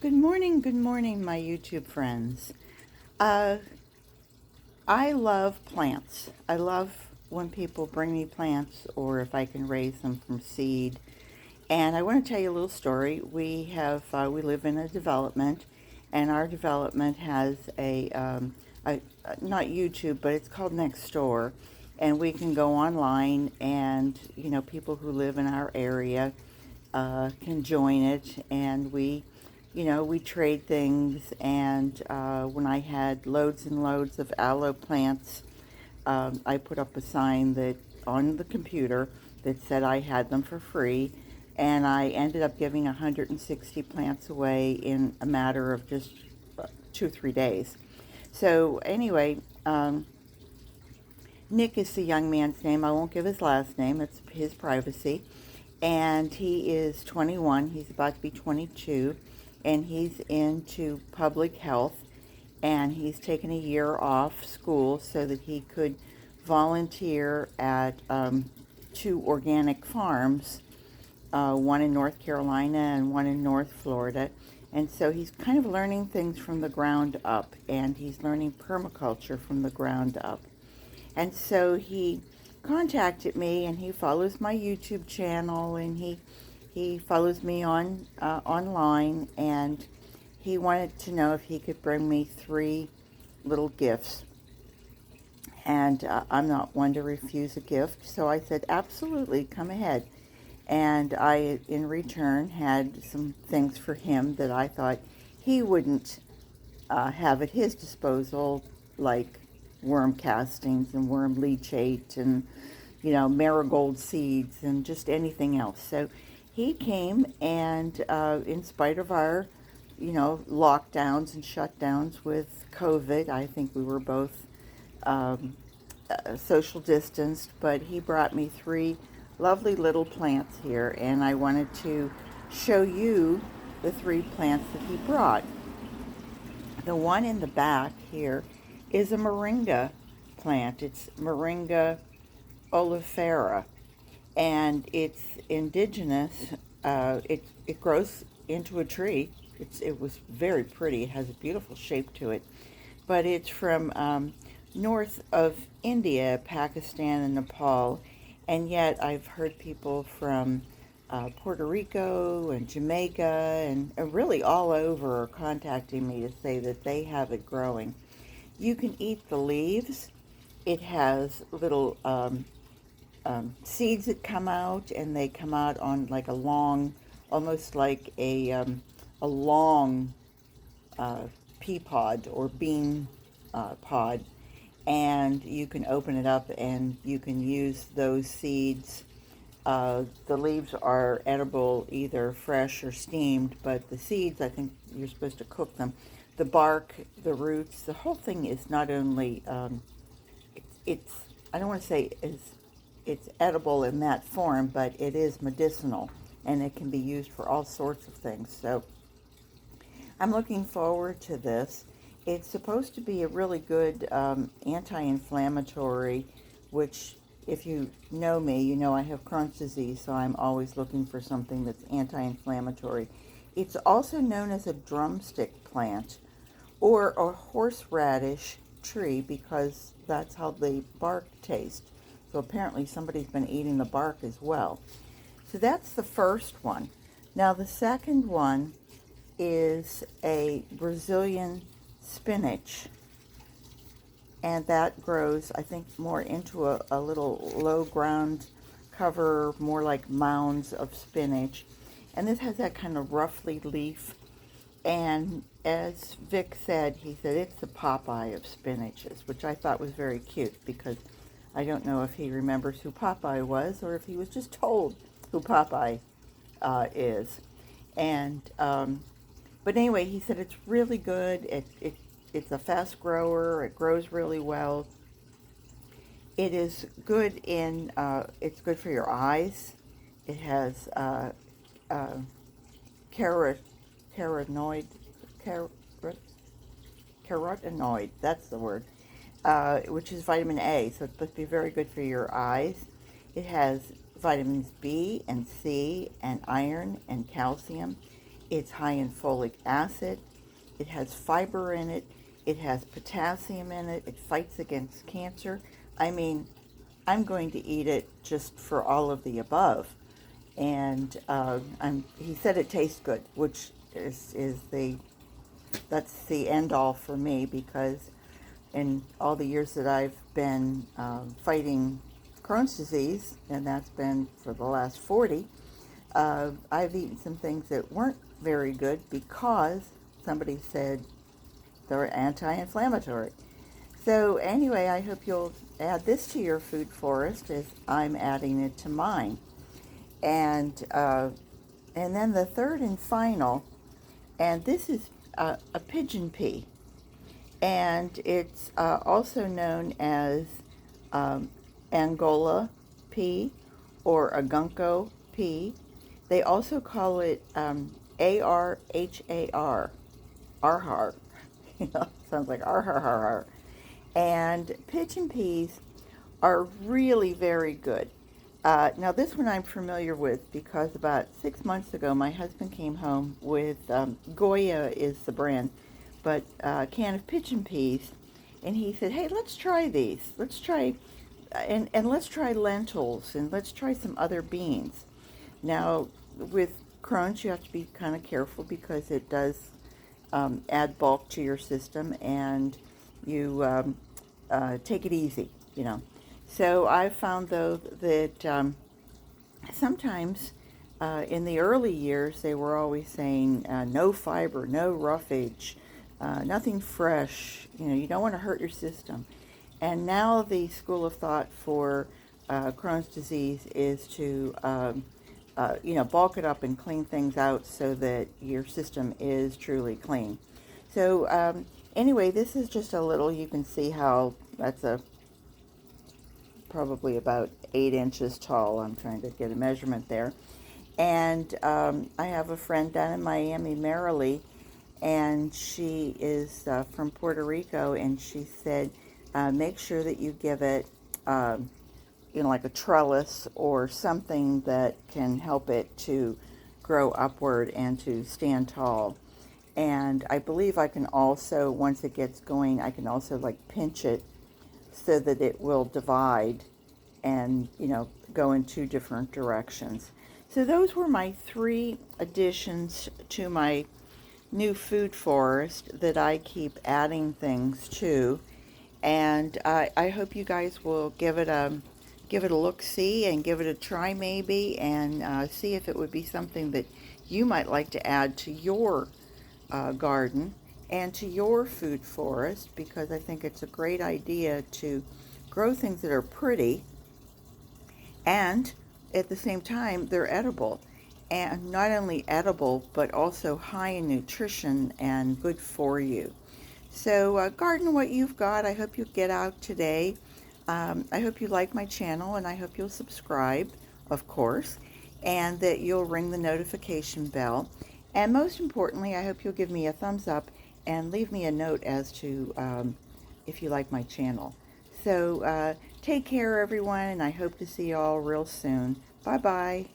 good morning, my YouTube friends. Uh, I love plants. I love when people bring me plants or if I can raise them from seed. And I want to tell you a little story. We live in a development, and our development has not YouTube, but it's called Next Door, and we can go online, and people who live in our area can join it, and we trade things. And when I had loads and loads of aloe plants, I put up a sign that on the computer that said I had them for free, and I ended up giving 160 plants away in a matter of just 2 or 3 days. So anyway, Nick is the young man's name. I won't give his last name. It's his privacy. And he is 21. He's about to be 22. And he's into public health. And he's taken a year off school so that he could volunteer at two organic farms, one in North Carolina and one in North Florida. And so he's kind of learning things from the ground up. And he's learning permaculture from the ground up. And so he contacted me, and he follows my YouTube channel, and he follows me on online, and he wanted to know if he could bring me 3 little gifts. And I'm not one to refuse a gift, so I said, absolutely, come ahead. And I, in return, had some things for him that I thought he wouldn't have at his disposal, like worm castings and worm leachate and marigold seeds and just anything else. So he came, and in spite of our lockdowns and shutdowns with COVID, I think we were both social distanced, but he brought me 3 lovely little plants here, and I wanted to show you the 3 plants that he brought. The one in the back here is a moringa plant. It's Moringa Olivera, and it's indigenous. It grows into a tree. It was very pretty. It has a beautiful shape to it, but it's from north of India, Pakistan, and Nepal, and yet I've heard people from Puerto Rico and Jamaica and really all over are contacting me to say that they have it growing. You can eat the leaves. It has little seeds that come out, and they come out on like a long, almost like a long pea pod or bean pod. And you can open it up, and you can use those seeds. The leaves are edible, either fresh or steamed, but the seeds, I think you're supposed to cook them. The bark, the roots, the whole thing is not only, it's I don't want to say it's edible in that form, but it is medicinal, and it can be used for all sorts of things. So I'm looking forward to this. It's supposed to be a really good anti-inflammatory, which, if you know me, you know I have Crohn's disease, so I'm always looking for something that's anti-inflammatory. It's also known as a drumstick plant or a horseradish tree, because that's how the bark tastes. So apparently somebody's been eating the bark as well. So that's the first one. Now the second one is a Brazilian spinach, and that grows, I think, more into a little low ground cover, more like mounds of spinach. And this has that kind of roughly leaf. And as Vic said, he said it's the Popeye of spinaches, which I thought was very cute, because I don't know if he remembers who Popeye was or if he was just told who Popeye is. And but anyway, he said it's really good. It's a fast grower. It grows really well. It is good it's good for your eyes. It has carotenoid, that's the word, which is vitamin A, so it's supposed to be very good for your eyes. It has vitamins B and C and iron and calcium. It's high in folic acid. It has fiber in it. It has potassium in it. It fights against cancer. I mean, I'm going to eat it just for all of the above. And he said it tastes good, which is that's the end all for me, because in all the years that I've been fighting Crohn's disease, and that's been for the last 40, I've eaten some things that weren't very good because somebody said they're anti-inflammatory. So anyway, I hope you'll add this to your food forest as I'm adding it to mine. And then the third and final, and this is a pigeon pea, and it's also known as Angola pea or agunco pea. They also call it ARHAR, arhar. Sounds like arhar. And pigeon peas are really very good. Now this one I'm familiar with because about 6 months ago my husband came home with, Goya is the brand, but a can of pigeon peas, and he said, hey, let's try these. Let's try, and let's try lentils, and let's try some other beans. Now with Crohn's you have to be kind of careful because it does add bulk to your system, and you take it easy, you know. So I found, though, that sometimes in the early years they were always saying no fiber, no roughage, nothing fresh, you know, you don't want to hurt your system. And now the school of thought for Crohn's disease is to bulk it up and clean things out so that your system is truly clean. So anyway, this is just a little, you can see how that's probably about 8 inches tall. I'm trying to get a measurement there. And I have a friend down in Miami, Marilee, and she is from Puerto Rico, and she said, make sure that you give it, like a trellis or something that can help it to grow upward and to stand tall. And I believe I can also, once it gets going, I can also like pinch it so that it will divide and, go in 2 different directions. So those were my 3 additions to my new food forest that I keep adding things to. And I hope you guys will give it a look-see and give it a try maybe, and see if it would be something that you might like to add to your garden and to your food forest, because I think it's a great idea to grow things that are pretty and at the same time they're edible, and not only edible but also high in nutrition and good for you. So garden what you've got. I hope you get out today. I hope you like my channel, and I hope you'll subscribe, of course, and that you'll ring the notification bell. And most importantly, I hope you'll give me a thumbs up and leave me a note as to if you like my channel. So take care, everyone, and I hope to see you all real soon. Bye-bye.